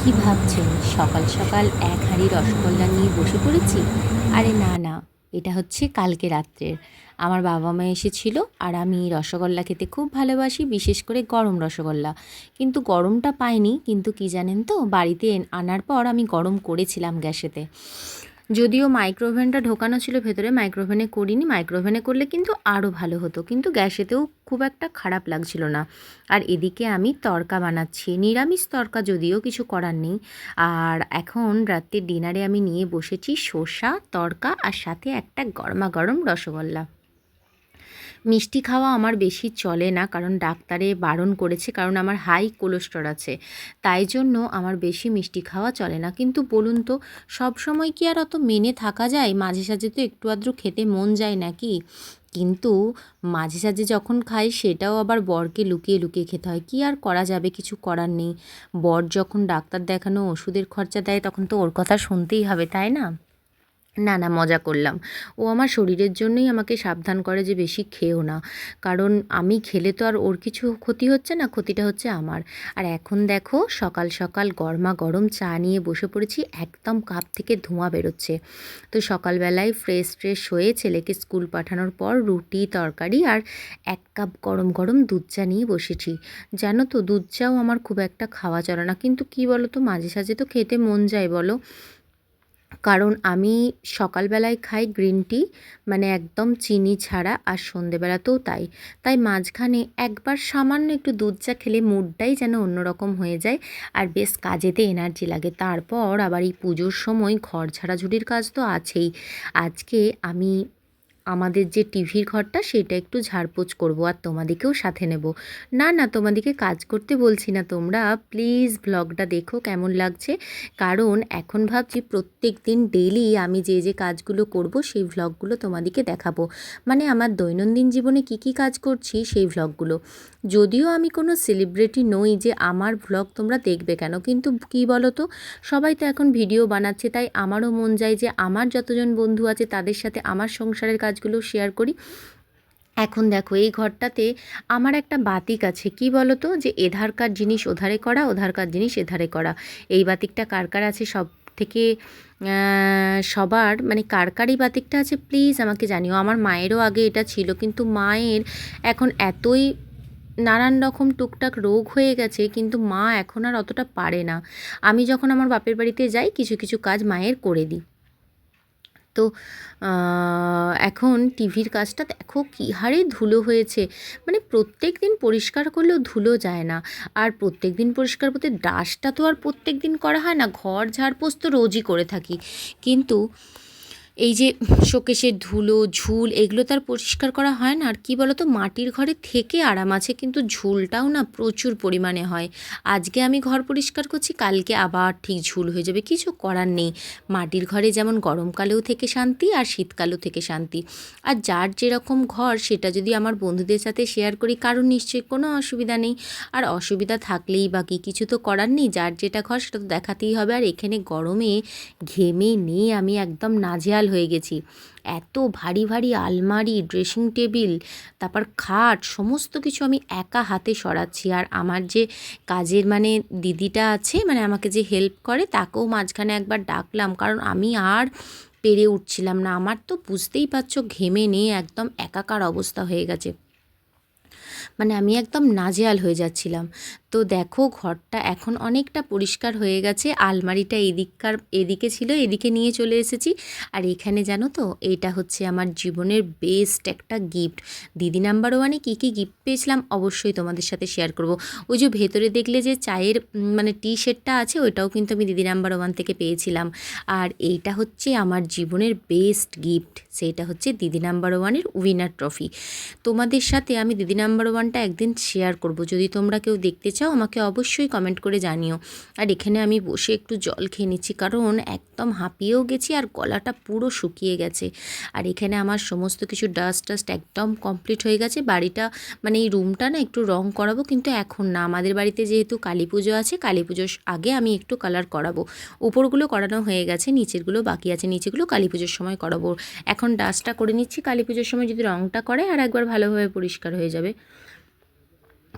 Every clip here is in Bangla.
কি ভাবছেন সকাল সকাল এক হাঁড়ি রসগোল্লা নিয়ে বসে পড়েছি? আরে না না, এটা হচ্ছে কালকে রাত্রের। আমার বাবা মা এসেছিল আর আমি রসগোল্লা খেতে খুব ভালোবাসি, বিশেষ করে গরম রসগোল্লা। কিন্তু গরমটা পাইনি, কিন্তু কি জানেন তো, বাড়িতে আনার পর আমি গরম করেছিলাম গ্যাসেতে। যদিও মাইক্রোওভেনটা ঢোকানো ছিল ভেতরে, মাইক্রোওভেনে করিনি। মাইক্রোওভেনে করলে কিন্তু আরও ভালো হতো, কিন্তু গ্যাসেতেও খুব একটা খারাপ লাগছিল না। আর এদিকে আমি তড়কা বানাচ্ছি, নিরামিষ তড়কা, যদিও কিছু করার নেই। আর এখন রাত্রির ডিনারে আমি নিয়ে বসেছি শসা তড়কা আর সাথে একটা গরমাগরম রসগোল্লা। মিষ্টি খাওয়া আমার বেশি চলে না, কারণ ডাক্তারে বারণ করেছে, কারণ আমার হাই কোলেস্টেরল আছে। তাই জন্য আমার বেশি মিষ্টি খাওয়া চলে না। কিন্তু বলুন তো, সব সময় কি আর অত মেনে থাকা যায়? মাঝে সাঝে তো একটু আধটু খেতে মন যায় নাকি? কিন্তু মাঝে সাঝে যখন খাই, সেটাও আবার বরকে লুকিয়ে লুকিয়ে খেতে হয়। কি আর করা যাবে, কিছু করার নেই। বর যখন ডাক্তার দেখানো ওষুধের খরচা দেয়, তখন তো ওর কথা শুনতেই হবে, তাই না? না, না, মজা করলাম। ও আমার শরীরের জন্যই আমাকে সাবধান করে যে বেশি খেও না। কারণ আমি খেলে তো আর ওর কিছু ক্ষতি হচ্ছে না, ক্ষতিটা হচ্ছে আমার। আর এখন দেখো, সকাল সকাল গরমাগরম চা নিয়ে বসে পড়েছি, একদম কাপ থেকে ধোঁয়া বেরোচ্ছে। তো সকালবেলায় ফ্রেশ ফ্রেশ হয়ে ছেলেকে স্কুল পাঠানোর পর রুটি তরকারি আর ১ কাপ গরম গরম দুধ চা নিয়ে বসেছি। জানো তো, দুধ চাও আমার খুব একটা খাওয়া চলে না, কিন্তু কি বলো তো, মাঝে সাঝে তো খেতে মন যায় বলো। কারণ আমি সকালবেলায় খাই গ্রিন টি, মানে একদম চিনি ছাড়া, আর সন্ধেবেলাতেও তাই। তাই মাঝখানে একবার সামান্য একটু দুধ চা খেলে মুডটাই যেন অন্যরকম হয়ে যায়, আর বেশ কাজেতে এনার্জি লাগে। তারপর আবার এই পুজোর সময় ঘর ঝাড়াঝুড়ির কাজ তো আছেই। আজকে আমি আমাদের যে টিভির ঘরটা, সেটা একটু ঝাড়পোছ করব, আর তোমাদেরকেও সাথে নেব। না না, তোমাদেরকে কাজ করতে বলছি না, তোমরা প্লিজ ব্লগটা দেখো কেমন লাগছে। কারণ এখন ভাবছি প্রত্যেক দিন ডেইলি আমি যে যে কাজগুলো করব, সেই ভ্লগগুলো তোমাদেরকে দেখাবো। মানে আমার দৈনন্দিন জীবনে কি কি কাজ করছি, সেই ভ্লগগুলো। যদিও আমি কোনো সেলিব্রিটি নই যে আমার ভ্লগ তোমরা দেখবে কেন, কিন্তু কি বলো তো, সবাই তো এখন ভিডিও বানাচ্ছে, তাই আমারও মন যায় যে আমার যতজন বন্ধু আছে তাদের সাথে আমার সংসারের কাজগুলো শেয়ার করি। এখন দেখো, এই ঘরটাতে আমার একটা বাতিক আছে, কি বলো তো, যে এধারকার জিনিস ওধারে করা, ওধারকার জিনিস এধারে করা। এই বাতিকটা কার কার আছে, সব থেকে সবার মানে কার কার এই বাতিকটা আছে, প্লিজ আমাকে জানিও। আমার মায়েরও আগে এটা ছিল, কিন্তু মায়ের এখন এতই নানান রকম টুকটাক রোগ হয়ে গেছে, কিন্তু মা এখন আর অতটা পারে না। আমি যখন আমার বাপের বাড়িতে যাই, কিছু কিছু কাজ মায়ের করে দিই। তো এখন টিভির কাজটা দেখো কী হারে ধুলো হয়েছে। মানে প্রত্যেক দিন পরিষ্কার করলেও ধুলো যায় না। আর প্রত্যেক দিন পরিষ্কার বলতে, ডাস্টটা তো আর প্রত্যেক দিন করা হয় না, ঘর ঝাড়পোছ তো রোজই করে থাকি। কিন্তু এই যে শোকেসের ধুলো ঝুল, এগুলো তো আর পরিষ্কার করা হয় না। আর কি বলো তো, মাটির ঘরে থেকে আরাম আছে, কিন্তু ঝুলটাও না প্রচুর পরিমাণে হয়। আজকে আমি ঘর পরিষ্কার করছি, কালকে আবার ঠিক ঝুল হয়ে যাবে, কিছু করার নেই। মাটির ঘরে যেমন গরমকালেও থেকে শান্তি, আর শীতকালেও থেকে শান্তি। আর যার যেরকম ঘর, সেটা যদি আমার বন্ধুদের সাথে শেয়ার করি, কারণ নিশ্চয়ই কোনো অসুবিধা নেই। আর অসুবিধা থাকলেই বা কি, কিছু তো করার নেই, যার যেটা ঘর সেটা তো দেখাতেই হবে। আর এখানে গরমে ঘেমে নিয়ে আমি একদম নাজেহাল হয়ে গেছি। এত ভারী ভারী আলমারি, ড্রেসিং টেবিল, তারপর খাট, সমস্ত কিছু আমি একা হাতে সরাচ্ছি। আর আমার যে কাজের মানে দিদিটা আছে, মানে আমাকে যে হেল্প করে, তাকেও মাঝখানে একবার ডাকলাম, কারণ আমি আর পেরে উঠছিলাম না। আমার তো বুঝতেই পারছো, ঘেমে নিয়ে একদম একাকার অবস্থা হয়ে গেছে, মানে আমি একদম নাজেহাল হয়ে যাচ্ছিলাম। তো দেখো, ঘরটা এখন অনেকটা পরিষ্কার হয়ে গেছে। আলমারিটা এদিকে ছিল, এদিকে নিয়ে চলে এসেছি। আর এখানে জানো তো, এইটা হচ্ছে আমার জীবনের বেস্ট একটা গিফট। দিদি নাম্বার ওয়ানে কী কী গিফট পেয়েছিলাম অবশ্যই তোমাদের সাথে শেয়ার করব। ওই যে ভেতরে দেখলে যে চায়ের মানে টি সেটটা আছে, ওইটাও কিন্তু আমি দিদি নাম্বার ওয়ান থেকে পেয়েছিলাম। আর এইটা হচ্ছে আমার জীবনের বেস্ট গিফট, সেইটা হচ্ছে দিদি নাম্বার ওয়ানের উইনার ট্রফি। তোমাদের সাথে আমি দিদি নাম্বার ওয়ানটা একদিন শেয়ার করব, যদি তোমরা কেউ দেখতে চাও আমাকে অবশ্যই কমেন্ট করে জানিও। আর এখানে আমি বসে একটু জল খেয়ে নিচ্ছি, কারণ একদম হাঁপিয়েও গেছি আর গলাটা পুরো শুকিয়ে গেছে। আর এখানে আমার সমস্ত কিছু ডাস্ট একদম কমপ্লিট হয়ে গেছে। বাড়িটা মানে এই রুমটা না একটু রং করাবো, কিন্তু এখন না, আমাদের বাড়িতে যেহেতু কালী পুজো আছে, কালী পুজোর আগে আমি একটু কালার করাবো। উপরগুলো করানো হয়ে গেছে, নিচেরগুলো বাকি আছে, নিচেগুলো কালী পুজোর সময় করাবো। এখন ডাস্টটা করে নিচ্ছি, কালী পুজোর সময় যদি রংটা করে আর একবার ভালোভাবে পরিষ্কার হয়ে যাবে।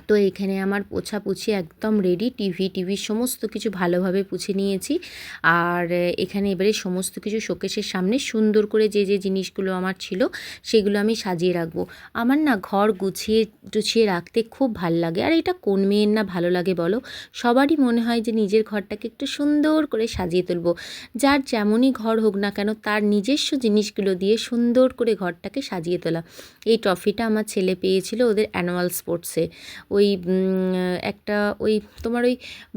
তো এখানে আমার পোছাপুছি একদম রেডি, টিভির সমস্ত কিছু ভালোভাবে পুছে নিয়েছি। আর এখানে এবারে সমস্ত কিছু শোকেসের সামনে সুন্দর করে যে জিনিসগুলো আমার ছিল সেগুলো আমি সাজিয়ে রাখবো। আমার না ঘর গুছিয়ে টুছিয়ে রাখতে খুব ভাল লাগে। আর এটা কোন মেয়ের না ভালো লাগে বলো? সবারই মনে হয় যে নিজের ঘরটাকে একটু সুন্দর করে সাজিয়ে তুলবো। যার যেমনই ঘর হোক না কেন তার নিজস্ব জিনিসগুলো দিয়ে সুন্দর করে ঘরটাকে সাজিয়ে তোলা। এই ট্রফিটা আমার ছেলে পেয়েছিল ওদের অ্যানুয়াল স্পোর্টসে। ওই একটা ওই তোমার ওই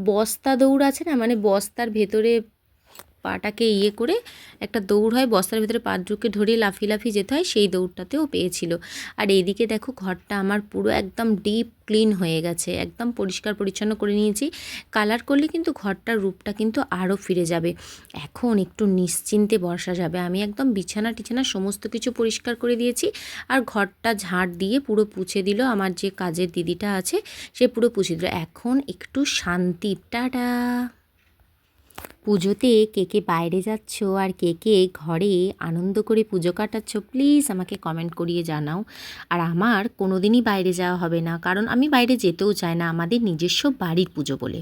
বস্তা দৌড় আছে না, মানে বস্তার ভেতরে পাটাকে করে একটা দৌড় হয়, বস্তার ভেতরে পা ঢুকে ধরিয়ে লাফিয়ে লাফিয়ে যেতে হয়, সেই দৌড়টাতেও পেয়েছিল। আর এইদিকে দেখো ঘরটা আমার পুরো একদম ডিপ ক্লিন হয়ে গেছে, একদম পরিষ্কার পরিচ্ছন্ন করে নিয়েছি। কালার করলে কিন্তু ঘরটার রূপটা কিন্তু আরও ফিরে যাবে। এখন একটু নিশ্চিন্তে বসা যাবে। আমি একদম বিছানা টিছানা সমস্ত কিছু পরিষ্কার করে দিয়েছি। আর ঘরটা ঝাড় দিয়ে পুরো পুছে দিল আমার যে কাজের দিদিটা আছে, সে পুরো পুছে দিল। এখন একটু শান্তি। টাটা। পুজোতে কে কে বাইরে যাচ্ছ আর কে কে ঘরে আনন্দ করে পুজো কাটাচ্ছ প্লিজ আমাকে কমেন্ট করিয়ে জানাও। আর আমার কোনো দিনই বাইরে যাওয়া হবে না, কারণ আমি বাইরে যেতেও চাই না, আমাদের নিজস্ব বাড়ির পুজো বলে।